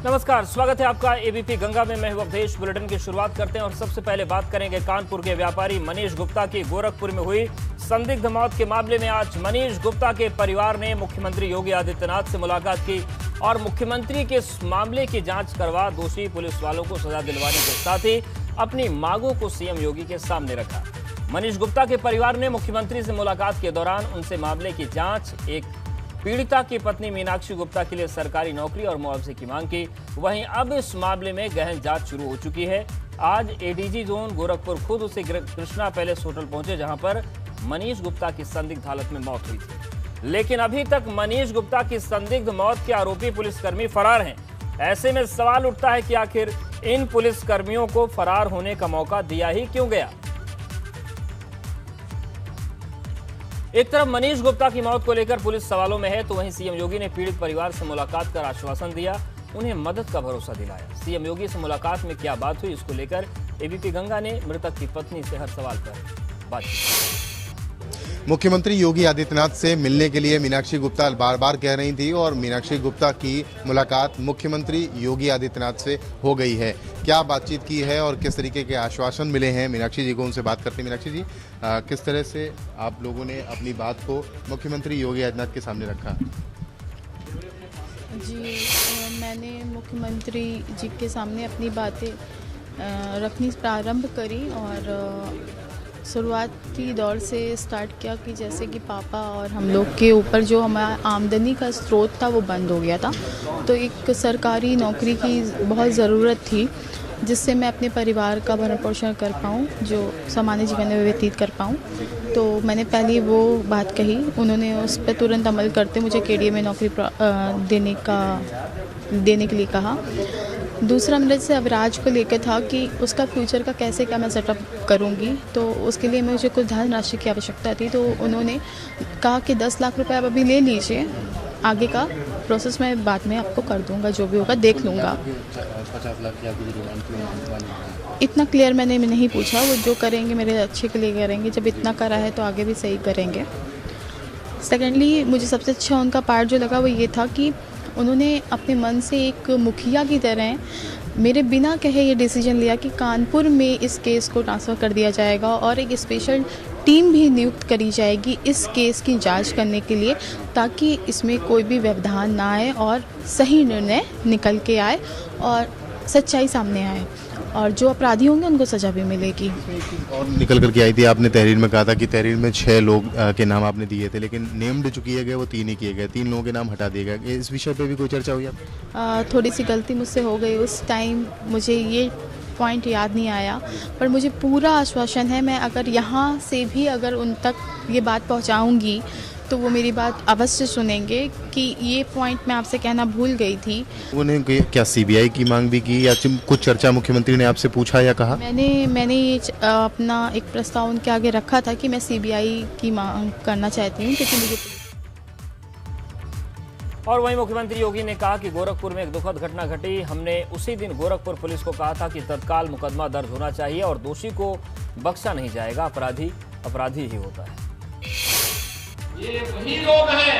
नमस्कार, स्वागत है आपका एबीपी गंगा में। मैं हूं अवधेश। बुलेटिन की शुरुआत करते हैं और सबसे पहले बात करेंगे कानपुर के व्यापारी मनीष गुप्ता की गोरखपुर में हुई संदिग्ध मौत के मामले में। आज मनीष गुप्ता के परिवार ने मुख्यमंत्री योगी आदित्यनाथ से मुलाकात की और मुख्यमंत्री के इस मामले की जांच करवा दोषी पुलिस वालों को सजा दिलवाने के साथ ही अपनी मांगों को सीएम योगी के सामने रखा। मनीष गुप्ता के परिवार ने मुख्यमंत्री से मुलाकात के दौरान उनसे मामले की जांच, एक पीड़िता की पत्नी मीनाक्षी गुप्ता के लिए सरकारी नौकरी और मुआवजे की मांग की। वहीं अब इस मामले में गहन जांच शुरू हो चुकी है। आज एडीजी जोन गोरखपुर खुद उसे कृष्णा पैलेस होटल पहुंचे, जहां पर मनीष गुप्ता की संदिग्ध हालत में मौत हुई थी। लेकिन अभी तक मनीष गुप्ता की संदिग्ध मौत के आरोपी पुलिसकर्मी फरार हैं। ऐसे में सवाल उठता है कि आखिर इन पुलिसकर्मियों को फरार होने का मौका दिया ही क्यों गया। एक तरफ मनीष गुप्ता की मौत को लेकर पुलिस सवालों में है, तो वहीं सीएम योगी ने पीड़ित परिवार से मुलाकात कर आश्वासन दिया, उन्हें मदद का भरोसा दिलाया। सीएम योगी से मुलाकात में क्या बात हुई, इसको लेकर एबीपी गंगा ने मृतक की पत्नी से हर सवाल पर बात की। मुख्यमंत्री योगी आदित्यनाथ से मिलने के लिए मीनाक्षी गुप्ता बार बार कह रही थी और मीनाक्षी गुप्ता की मुलाकात मुख्यमंत्री योगी आदित्यनाथ से हो गई है। क्या बातचीत की है और किस तरीके के आश्वासन मिले हैं मीनाक्षी जी को, उनसे बात करते हैं। मीनाक्षी जी, किस तरह से आप लोगों ने अपनी बात को मुख्यमंत्री योगी आदित्यनाथ के सामने रखा? जी, मैंने मुख्यमंत्री जी के सामने अपनी बातें रखनी प्रारंभ करी और शुरुआती दौर से स्टार्ट किया कि जैसे कि पापा और हम लोग के ऊपर जो हमारा आमदनी का स्रोत था वो बंद हो गया था, तो एक सरकारी नौकरी की बहुत ज़रूरत थी जिससे मैं अपने परिवार का भरण पोषण कर पाऊँ, जो सामान्य जीवन में व्यतीत कर पाऊँ। तो मैंने पहले वो बात कही, उन्होंने उस पर तुरंत अमल करते मुझे केडीए में नौकरी देने के लिए कहा। दूसरा मेरे से अवराज को लेकर था कि उसका फ्यूचर का कैसे क्या मैं सेटअप करूँगी, तो उसके लिए मुझे कुछ धनराशि की आवश्यकता थी। तो उन्होंने कहा कि 10 लाख रुपए आप अभी ले लीजिए, आगे का प्रोसेस मैं बाद में आपको कर दूंगा, जो भी होगा देख लूँगा। 50 लाख इतना क्लियर मैंने नहीं पूछा, वो जो करेंगे मेरे अच्छे के लिए करेंगे, जब इतना करा है तो आगे भी सही करेंगे। सेकेंडली मुझे सबसे अच्छा उनका पार्ट जो लगा वो ये था कि उन्होंने अपने मन से एक मुखिया की तरह मेरे बिना कहे ये डिसीजन लिया कि कानपुर में इस केस को ट्रांसफ़र कर दिया जाएगा और एक स्पेशल टीम भी नियुक्त करी जाएगी इस केस की जांच करने के लिए, ताकि इसमें कोई भी व्यवधान ना आए और सही निर्णय निकल के आए और सच्चाई सामने आए और जो अपराधी होंगे उनको सज़ा भी मिलेगी। और निकल करके आई थी, आपने तहरीर में कहा था कि तहरीर में 6 लोग के नाम आपने दिए थे, लेकिन नेम्ड जो किए गए वो 3 ही किए गए, 3 लोगों के नाम हटा दिए गए। इस विषय पे भी कोई चर्चा हुई आप? थोड़ी सी गलती मुझसे हो गई उस टाइम, मुझे ये पॉइंट याद नहीं आया, पर मुझे पूरा आश्वासन है मैं अगर यहाँ से भी अगर उन तक ये बात पहुँचाऊँगी तो वो मेरी बात अवश्य सुनेंगे कि ये पॉइंट मैं आपसे कहना भूल गई थी। उन्होंने क्या सीबीआई की मांग भी की या कुछ चर्चा मुख्यमंत्री ने आपसे पूछा या कहा? मैंने ये अपना एक प्रस्ताव उनके आगे रखा था कि मैं सीबीआई की मांग करना चाहती हूँ, क्योंकि मुझे। और वहीं मुख्यमंत्री योगी ने कहा कि गोरखपुर में एक दुखद घटना घटी। हमने उसी दिन गोरखपुर पुलिस को कहा था कि तत्काल मुकदमा दर्ज होना चाहिए और दोषी को बख्शा नहीं जाएगा, अपराधी अपराधी ही होता है। ये वही लोग हैं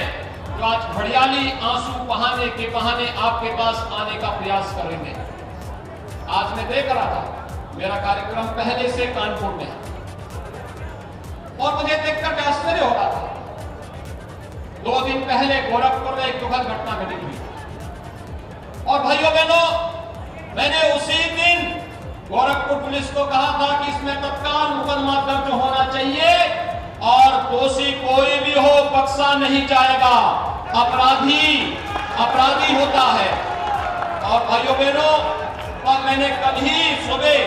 जो आज घड़ियाली आंसू बहाने के बहाने आपके पास आने का प्रयास करेंगे। आज मैं देख रहा था, मेरा कार्यक्रम पहले से कानपुर में है और मुझे देखकर के आश्चर्य हो रहा था। 2 दिन पहले गोरखपुर में एक दुखद घटना घटी हुई और भाइयों बहनों, मैंने उसी दिन गोरखपुर पुलिस को कहा था कि इसमें तत्काल मुकदमा दर्ज होना चाहिए और दोषी कोई भी हो बख्शा नहीं जाएगा, अपराधी होता है। और भाइयों बहनों, और मैंने कल ही सुबह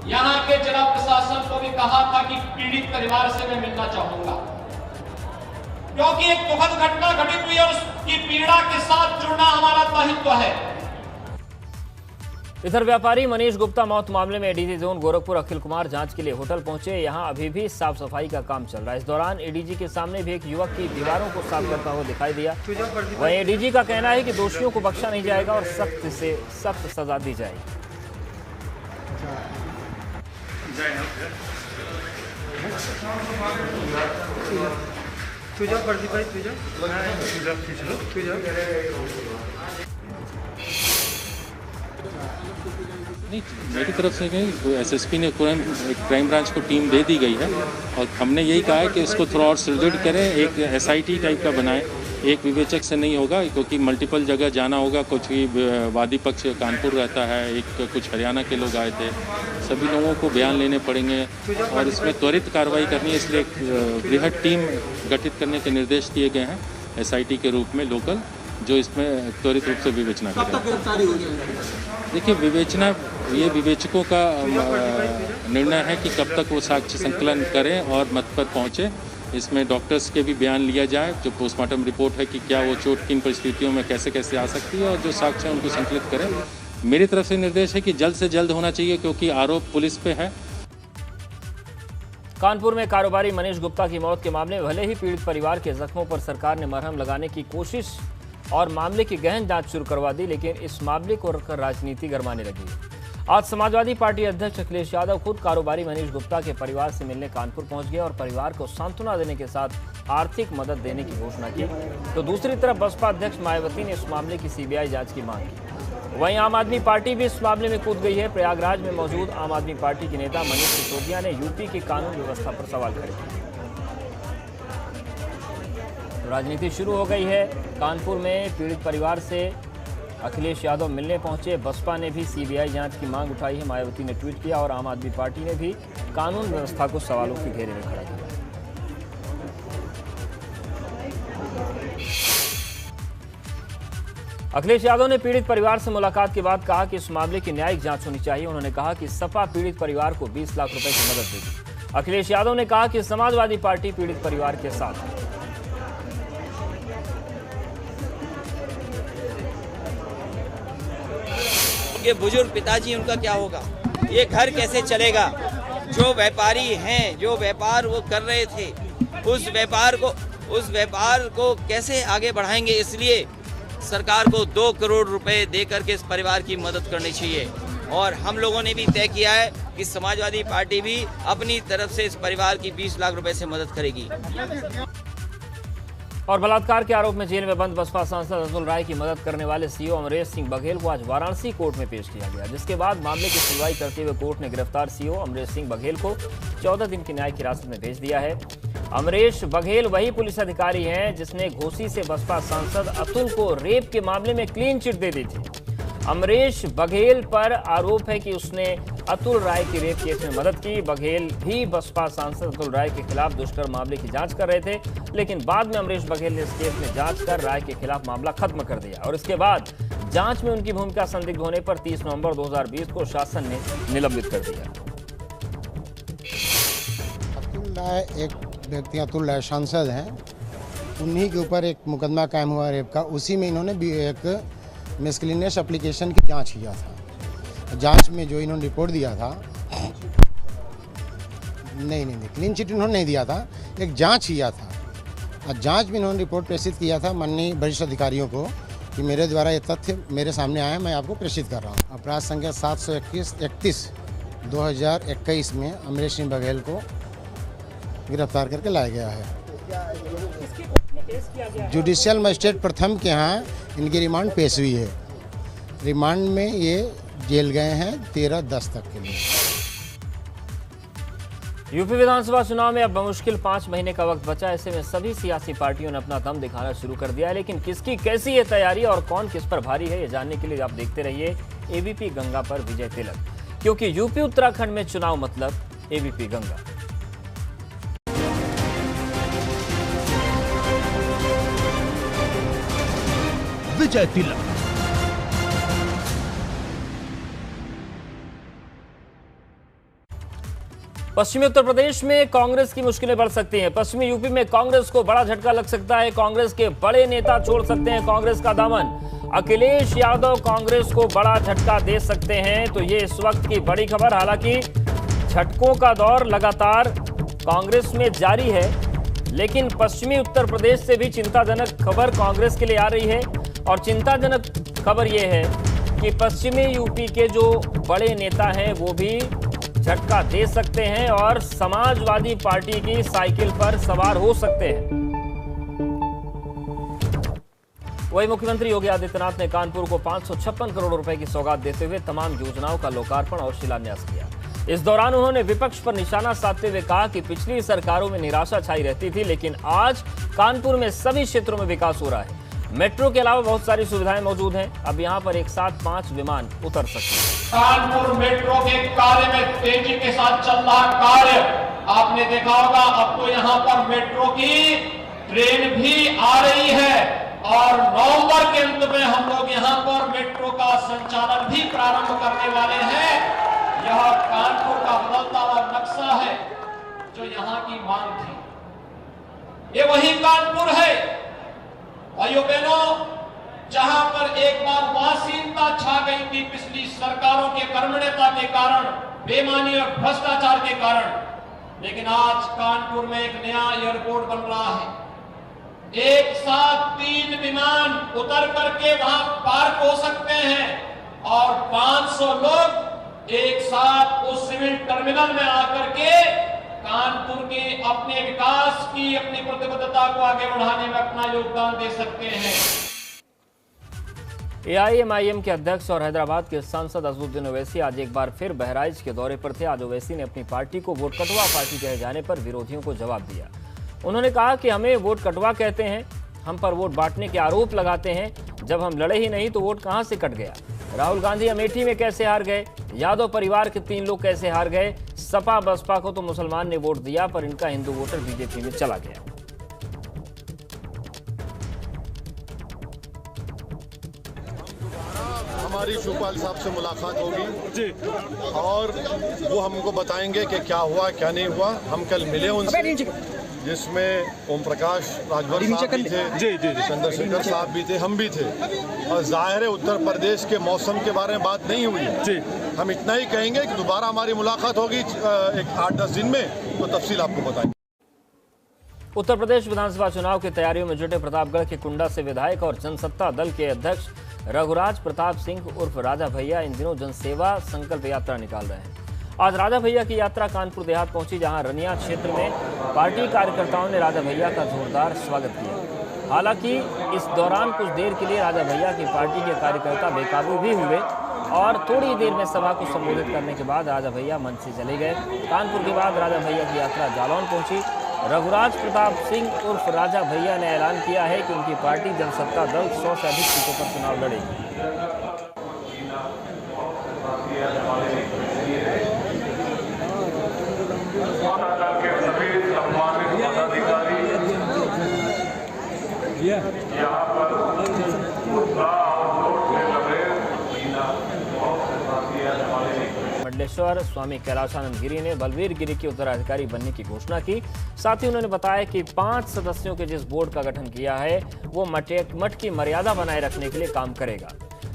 यहाँ के जिला प्रशासन को भी कहा था कि पीड़ित परिवार से मैं मिलना चाहूंगा, क्योंकि एक दुखद घटना घटित हुई और उसकी पीड़ा के साथ जुड़ना हमारा दायित्व है। इधर व्यापारी मनीष गुप्ता मौत मामले में एडीजी जोन गोरखपुर अखिल कुमार जांच के लिए होटल पहुंचे। यहां अभी भी साफ सफाई का काम चल रहा है। इस दौरान एडीजी के सामने भी एक युवक की दीवारों को साफ करता हुआ दिखाई दिया। वहीं एडीजी का कहना है कि दोषियों को बख्शा नहीं जाएगा और सख्त से सख्त सजा दी जाएगी। नहीं, मेरी तरफ से नहीं, एसएसपी ने क्राइम ब्रांच को टीम दे दी गई है और हमने यही कहा है कि इसको थोड़ा और सुदृढ़ करें, एक एसआईटी टाइप का बनाएं। एक विवेचक से नहीं होगा क्योंकि मल्टीपल जगह जाना होगा। कुछ भी वादी पक्ष कानपुर रहता है, कुछ हरियाणा के लोग आए थे, सभी लोगों को बयान लेने पड़ेंगे और इसमें त्वरित कार्रवाई करनी है। इसलिए बृहद टीम गठित करने के निर्देश दिए गए हैं एसआईटी के रूप में लोकल, जो इसमें त्वरित रूप से विवेचना करें। देखिए, विवेचना ये विवेचकों का निर्णय है कि कब तक वो साक्ष्य संकलन करें और मत पर पहुँचे। इसमें डॉक्टर्स के भी बयान लिया जाए, जो पोस्टमार्टम रिपोर्ट है कि क्या वो चोट किन परिस्थितियों में कैसे कैसे आ सकती है, और जो साक्ष्य है उनको संकलित करें। मेरी तरफ से निर्देश है कि जल्द से जल्द होना चाहिए क्योंकि आरोप पुलिस पे है। कानपुर में कारोबारी मनीष गुप्ता की मौत के मामले में भले ही पीड़ित परिवार के जख्मों पर सरकार ने मरहम लगाने की कोशिश और मामले की गहन जांच शुरू करवा दी, लेकिन इस मामले को रखकर राजनीति गरमाने लगी। आज समाजवादी पार्टी अध्यक्ष अखिलेश यादव खुद कारोबारी मनीष गुप्ता के परिवार से मिलने कानपुर पहुंच गए और परिवार को सांत्वना देने के साथ आर्थिक मदद देने की घोषणा की। तो दूसरी तरफ बसपा अध्यक्ष मायावती ने इस मामले की सीबीआई जांच की मांग की। वहीं आम आदमी पार्टी भी इस मामले में कूद गई है। प्रयागराज में मौजूद आम आदमी पार्टी के नेता मनीष सिसोदिया ने यूपी की कानून व्यवस्था पर सवाल खड़े किए। तो राजनीति शुरू हो गई है। कानपुर में पीड़ित परिवार से अखिलेश यादव मिलने पहुंचे। बसपा ने भी सीबीआई जांच की मांग उठाई है। मायावती ने ट्वीट किया और आम आदमी पार्टी ने भी कानून व्यवस्था को सवालों के घेरे में खड़ा किया। अखिलेश यादव ने पीड़ित परिवार से मुलाकात के बाद कहा कि इस मामले की न्यायिक जांच होनी चाहिए। उन्होंने कहा कि सपा पीड़ित परिवार को 20 लाख रुपए की मदद देगी। अखिलेश यादव ने कहा कि समाजवादी पार्टी पीड़ित परिवार के साथ है। ये बुजुर्ग पिताजी, उनका क्या होगा? ये घर कैसे चलेगा? जो व्यापारी हैं, जो व्यापार वो कर रहे थे, उस व्यापार को कैसे आगे बढ़ाएंगे? इसलिए सरकार को 2 करोड़ रुपए देकर के इस परिवार की मदद करनी चाहिए। और हम लोगों ने भी तय किया है कि समाजवादी पार्टी भी अपनी तरफ से इस परिवार की 20 लाख रुपए से मदद करेगी। और बलात्कार के आरोप में जेल में बंद बसपा सांसद अतुल राय की मदद करने वाले सीओ अमरेश सिंह बघेल को आज वाराणसी कोर्ट में पेश किया गया, जिसके बाद मामले की सुनवाई करते हुए कोर्ट ने गिरफ्तार सीओ अमरेश सिंह बघेल को 14 दिन की न्यायिक हिरासत में भेज दिया है। अमरेश बघेल वही पुलिस अधिकारी हैं जिसने घोसी से बसपा सांसद अतुल को रेप के मामले में क्लीन चिट दे दी थी। अमरेश बघेल पर आरोप है कि उसने अतुल राय की रेप केस में मदद की। बघेल भी बसपा सांसद अतुल राय के खिलाफ दुष्कर्म मामले की जांच कर रहे थे, लेकिन बाद में अमरेश बघेल ने इस केस में जांच कर राय के खिलाफ मामला खत्म कर दिया और इसके बाद जांच में उनकी भूमिका संदिग्ध होने पर 30 नवंबर 2020 को शासन ने निलंबित कर दिया। अतुल राय एक व्यक्ति, अतुल राय सांसद हैं, उन्हीं के ऊपर एक मुकदमा कायम हुआ रेप का। उसी में इन्होंने भी एक मिसलिनियस एप्लीकेशन की जांच किया था। जांच में जो इन्होंने रिपोर्ट दिया था, नहीं क्लीन चिट इन्होंने नहीं दिया था, एक जांच किया था और जांच में इन्होंने रिपोर्ट प्रेषित किया था माननीय वरिष्ठ अधिकारियों को कि मेरे द्वारा ये तथ्य मेरे सामने आया, मैं आपको प्रेषित कर रहा हूँ। अपराध संख्या 731/2021 में अमरेश सिंह बघेल को गिरफ्तार करके लाया गया है। जुडिशियल मजिस्ट्रेट प्रथम के यहाँ इनकी रिमांड पेश हुई है। रिमांड में ये जेल गए हैं 13/10 तक के लिए। यूपी विधानसभा चुनाव में अब बमुश्किल 5 महीने का वक्त बचा। ऐसे में सभी सियासी पार्टियों ने अपना दम दिखाना शुरू कर दिया है, लेकिन किसकी कैसी है तैयारी और कौन किस पर भारी है, ये जानने के लिए आप देखते रहिए एबीपी गंगा पर विजय तिलक, क्योंकि यूपी उत्तराखंड में चुनाव मतलब एबीपी गंगा। विजय तिलक। पश्चिमी उत्तर प्रदेश में कांग्रेस की मुश्किलें बढ़ सकती हैं। पश्चिमी यूपी में कांग्रेस को बड़ा झटका लग सकता है। कांग्रेस के बड़े नेता छोड़ सकते हैं कांग्रेस का दामन। अखिलेश यादव कांग्रेस को बड़ा झटका दे सकते हैं, तो ये इस वक्त की बड़ी खबर। हालांकि झटकों का दौर लगातार कांग्रेस में जारी है, लेकिन पश्चिमी उत्तर प्रदेश से भी चिंताजनक खबर कांग्रेस के लिए आ रही है। और चिंताजनक खबर यह है कि पश्चिमी यूपी के जो बड़े नेता हैं वो भी झटका दे सकते हैं और समाजवादी पार्टी की साइकिल पर सवार हो सकते हैं। वहीं मुख्यमंत्री योगी आदित्यनाथ ने कानपुर को 556 करोड़ रुपए की सौगात देते हुए तमाम योजनाओं का लोकार्पण और शिलान्यास किया। इस दौरान उन्होंने विपक्ष पर निशाना साधते हुए कहा कि पिछली सरकारों में निराशा छाई रहती थी, लेकिन आज कानपुर में सभी क्षेत्रों में विकास हो रहा है। मेट्रो के अलावा बहुत सारी सुविधाएं मौजूद हैं। अब यहां पर एक साथ 5 विमान उतर सकते हैं। कानपुर मेट्रो के कार्य में तेजी के साथ चल रहा कार्य आपने देखा होगा। अब तो यहां पर मेट्रो की ट्रेन भी आ रही है और नवंबर के अंत में हम लोग यहां पर मेट्रो का संचालन भी प्रारंभ करने वाले हैं। यह कानपुर का बदलता हुआ नक्शा है जो यहां की मांग थी। ये वही कानपुर है भाइयों बहनों, जहां पर एक बार उदासीनता छा गई थी पिछली सरकारों के कर्मण्यता के कारण, बेईमानी और भ्रष्टाचार के कारण, लेकिन आज कानपुर में एक नया एयरपोर्ट बन रहा है। एक साथ 3 विमान उतर करके वहां पार्क हो सकते हैं और 500 लोग एक साथ उस सिविल टर्मिनल में आकर के कानपुर के अपने विकास की, अपनी प्रतिबद्धता को आगे बढ़ाने में अपना योगदान दे सकते हैं। एआईएमआईएम के अध्यक्ष और हैदराबाद के सांसद अजहरुद्दीन ओवैसी आज एक बार फिर बहराइच के दौरे पर थे। आज ओवैसी ने अपनी पार्टी को वोट कटवा पार्टी कहे जाने पर विरोधियों को जवाब दिया। उन्होंने कहा कि हमें वोट कटवा कहते हैं, हम पर वोट बांटने के आरोप लगाते हैं। जब हम लड़े ही नहीं तो वोट कहां से कट गया? राहुल गांधी अमेठी में कैसे हार गए? यादव परिवार के 3 लोग कैसे हार गए? सपा बसपा को तो मुसलमान ने वोट दिया, पर इनका हिंदू वोटर बीजेपी में चला गया। हमारी शिवपाल साहब से मुलाकात होगी जी और वो हमको बताएंगे कि क्या हुआ क्या नहीं हुआ। हम कल मिले उनसे, जिसमें ओम प्रकाश राजभर साहब भी थे, चंद्रशेखर साहब भी थे, हम भी थे। और जाहिर है उत्तर प्रदेश के मौसम के बारे में बात नहीं हुई जी। हम इतना ही कहेंगे कि दोबारा हमारी मुलाकात होगी एक 8-10 दिन में, तो तफसील आपको बताएंगे। उत्तर प्रदेश विधानसभा चुनाव की तैयारियों में जुटे प्रतापगढ़ के कुंडा से विधायक और जनसत्ता दल के अध्यक्ष रघुराज प्रताप सिंह उर्फ राजा भैया इन दिनों जनसेवा संकल्प यात्रा निकाल रहे हैं। आज राजा भैया की यात्रा कानपुर देहात पहुंची, जहां रनिया क्षेत्र में पार्टी कार्यकर्ताओं ने राजा भैया का जोरदार स्वागत किया। हालांकि इस दौरान कुछ देर के लिए राजा भैया की पार्टी के कार्यकर्ता बेकाबू भी हुए और थोड़ी देर में सभा को संबोधित करने के बाद राजा भैया मंच से चले गए। कानपुर के बाद राजा भैया की यात्रा जालौन पहुंची। रघुराज प्रताप सिंह उर्फ राजा भैया ने ऐलान किया है कि उनकी पार्टी जनसत्ता दल 100 से अधिक सीटों पर चुनाव लड़ेगी। मंडलेश्वर स्वामी कैलाशानंद गिरी ने बलवीर गिरी के उत्तराधिकारी बनने की घोषणा की। साथ ही उन्होंने बताया कि 5 सदस्यों के जिस बोर्ड का गठन किया है वो मठ की मर्यादा बनाए रखने के लिए काम करेगा।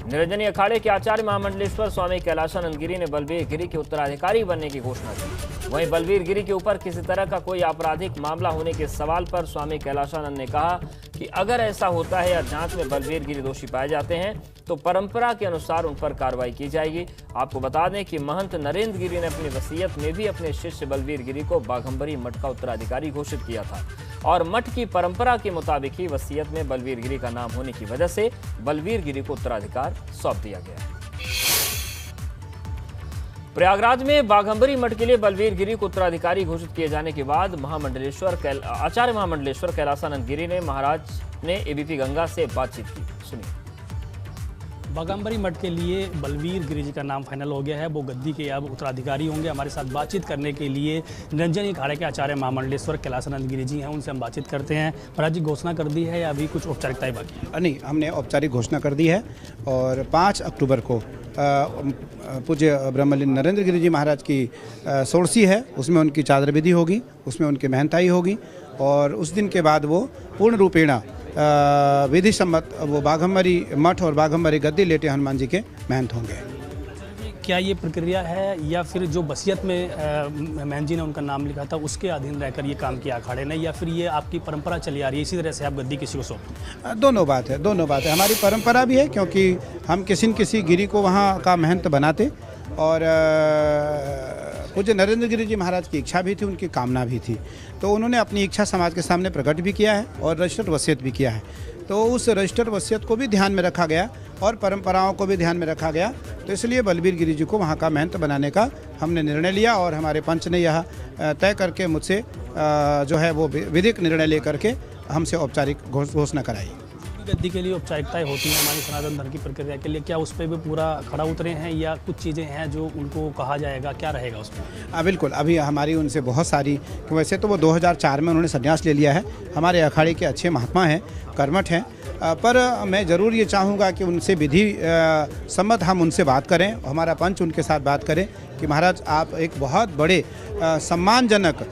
निरंजनी अखाड़े के आचार्य महामंडलेश्वर स्वामी कैलाशानंद गिरी ने बलवीर गिरी के उत्तराधिकारी बनने की घोषणा की। वहीं बलवीर गिरी के ऊपर किसी तरह का कोई आपराधिक मामला होने के सवाल पर स्वामी कैलाशानंद ने कहा कि अगर ऐसा होता है या जांच में बलवीर गिरी दोषी पाए जाते हैं तो परंपरा के अनुसार उन पर कार्रवाई की जाएगी। आपको बता दें कि महंत नरेंद्र गिरी ने अपनी वसीयत में भी अपने शिष्य बलवीर गिरी को बाघंबरी मठ का उत्तराधिकारी घोषित किया था और मठ की परंपरा के मुताबिक ही वसीयत में बलवीर गिरी का नाम होने की वजह से बलवीर गिरी को उत्तराधिकार सौंप दिया गया। प्रयागराज में बाघंबरी मठ के लिए बलवीर गिरी को उत्तराधिकारी घोषित किए जाने के बाद आचार्य महामंडलेश्वर कैलाशानंद गिरी ने महाराज ने एबीपी गंगा से बातचीत की। सुनिए। बाघंबरी मठ के लिए बलवीर गिरी जी का नाम फाइनल हो गया है, वो गद्दी के अब उत्तराधिकारी होंगे। हमारे साथ बातचीत करने के लिए निरंजनी अखाड़े के आचार्य महामंडलेश्वर कैलाशानंद गिरी जी हैं, उनसे हम बातचीत करते हैं। महाराज जी घोषणा कर दी है या अभी कुछ औपचारिकताएं बाकी है? नहीं, हमने औपचारिक घोषणा कर दी है और 5 अक्टूबर को पूज्य ब्रह्मलीन नरेंद्र गिरी जी महाराज की सोड़सी है, उसमें उनकी चादर विधि होगी, उसमें उनकी महंताई होगी और उस दिन के बाद वो पूर्ण रूपेण विधि सम्मत वो बाघंबरी मठ और बाघंबरी गद्दी लेटे हनुमान जी के महंत होंगे। क्या ये प्रक्रिया है या फिर जो वसीयत में महंत जी ने उनका नाम लिखा था उसके अधीन रहकर ये काम किया अखाड़े ने, या फिर ये आपकी परंपरा चली आ रही है इसी तरह से आप गद्दी किसी को सौंप? दोनों बात है, दोनों बात है। हमारी परंपरा भी है क्योंकि हम किसी न किसी गिरी को वहाँ का महंत बनाते और पूज्य नरेंद्र गिरि जी महाराज की इच्छा भी थी, उनकी कामना भी थी। तो उन्होंने अपनी इच्छा समाज के सामने प्रकट भी किया है और रजिस्टर्ड वसीयत भी किया है। तो उस रजिस्टर्ड वसीयत को भी ध्यान में रखा गया और परंपराओं को भी ध्यान में रखा गया। तो इसलिए बलबीर गिरि जी को वहाँ का महंत बनाने का हमने निर्णय लिया और हमारे पंच ने यह तय करके मुझसे जो है वो विधिक निर्णय लेकर के हमसे औपचारिक घोषणा कराई। गद्दी के लिए औपचारिकताएं होती हैं हमारी सनातन धर्म की प्रक्रिया के लिए, क्या उस पर भी पूरा खड़ा उतरे हैं या कुछ चीज़ें हैं जो उनको कहा जाएगा, क्या रहेगा उसमें? बिल्कुल, अभी हमारी उनसे बहुत सारी, वैसे तो वो 2004 में उन्होंने संन्यास ले लिया है, हमारे अखाड़े के अच्छे महात्मा हैं, कर्मठ हैं, पर मैं ज़रूर ये चाहूँगा कि उनसे विधि सम्मत हम उनसे बात करें, हमारा पंच उनके साथ बात करें कि महाराज आप एक बहुत बड़े सम्मानजनक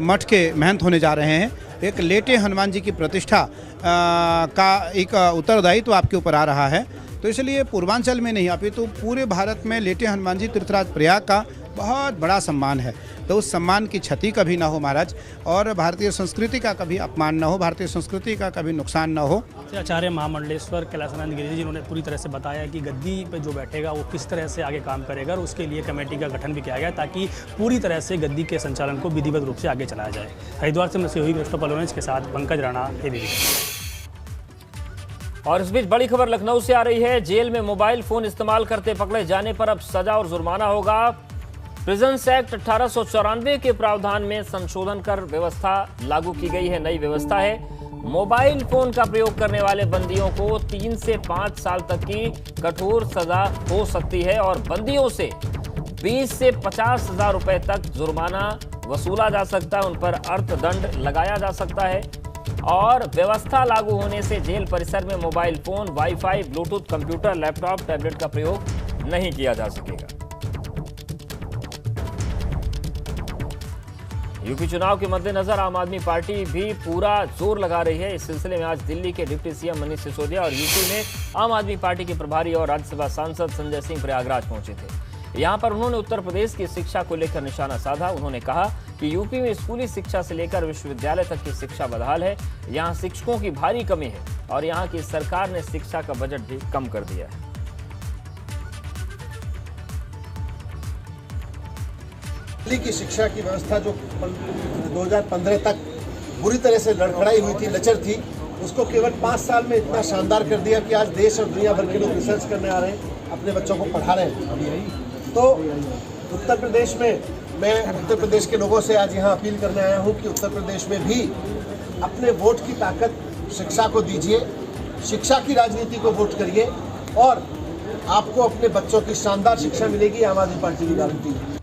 मठ के महंत होने जा रहे हैं, एक लेटे हनुमान जी की प्रतिष्ठा का एक उत्तरदायित्व आपके ऊपर आ रहा है। तो इसलिए पूर्वांचल में नहीं, अपितु पूरे भारत में लेटे हनुमान जी तीर्थराज प्रयाग का बहुत बड़ा सम्मान है। तो उस सम्मान की क्षति कभी ना हो महाराज, और भारतीय संस्कृति का कभी अपमान ना हो, भारतीय संस्कृति का कभी नुकसान ना हो। आचार्य महामंडलेश्वर कैलासानंद गिरि जी जिन्होंने पूरी तरह से बताया कि गद्दी पे जो बैठेगा वो किस तरह से आगे काम करेगा और उसके लिए कमेटी का गठन भी किया गया ताकि पूरी तरह से गद्दी के संचालन को विधिवत रूप से आगे चलाया जाए। हरिद्वार से मैं कृष्ण के साथ पंकज राणा, एबीपी। और इस बीच बड़ी खबर लखनऊ से आ रही है। जेल में मोबाइल फोन इस्तेमाल करते पकड़े जाने पर अब सजा और जुर्माना होगा। प्रिजन्स एक्ट 1894 के प्रावधान में संशोधन कर व्यवस्था लागू की गई है। नई व्यवस्था है, मोबाइल फोन का प्रयोग करने वाले बंदियों को 3 से 5 साल तक की कठोर सजा हो सकती है और बंदियों से 20 से 50 हजार रुपए तक जुर्माना वसूला जा सकता है, उन पर अर्थदंड लगाया जा सकता है। और व्यवस्था लागू होने से जेल परिसर में mobile phone, wifi, Bluetooth, computer, laptop, tablet का प्रयोग नहीं किया जा सकेगा। यूपी चुनाव के मद्देनजर आम आदमी पार्टी भी पूरा जोर लगा रही है। इस सिलसिले में आज दिल्ली के डिप्टी सीएम मनीष सिसोदिया और यूपी में आम आदमी पार्टी के प्रभारी और राज्यसभा सांसद संजय सिंह प्रयागराज पहुंचे थे। यहां पर उन्होंने उत्तर प्रदेश की शिक्षा को लेकर निशाना साधा। उन्होंने कहा कि यूपी में स्कूली शिक्षा से लेकर विश्वविद्यालय तक की शिक्षा बदहाल है, यहां शिक्षकों की भारी कमी है और यहां की सरकार ने शिक्षा का बजट भी कम कर दिया है। दिल्ली की शिक्षा की व्यवस्था जो 2015 तक बुरी तरह से लड़खड़ाई हुई थी, लचर थी, उसको केवल 5 साल में इतना शानदार कर दिया कि आज देश और दुनिया भर के लोग रिसर्च करने आ रहे हैं, अपने बच्चों को पढ़ा रहे हैं। तो उत्तर प्रदेश में मैं उत्तर प्रदेश के लोगों से आज यहाँ अपील करने आया हूँ कि उत्तर प्रदेश में भी अपने वोट की ताकत शिक्षा को दीजिए, शिक्षा की राजनीति को वोट करिए और आपको अपने बच्चों की शानदार शिक्षा मिलेगी। आम आदमी पार्टी की गारंटी है।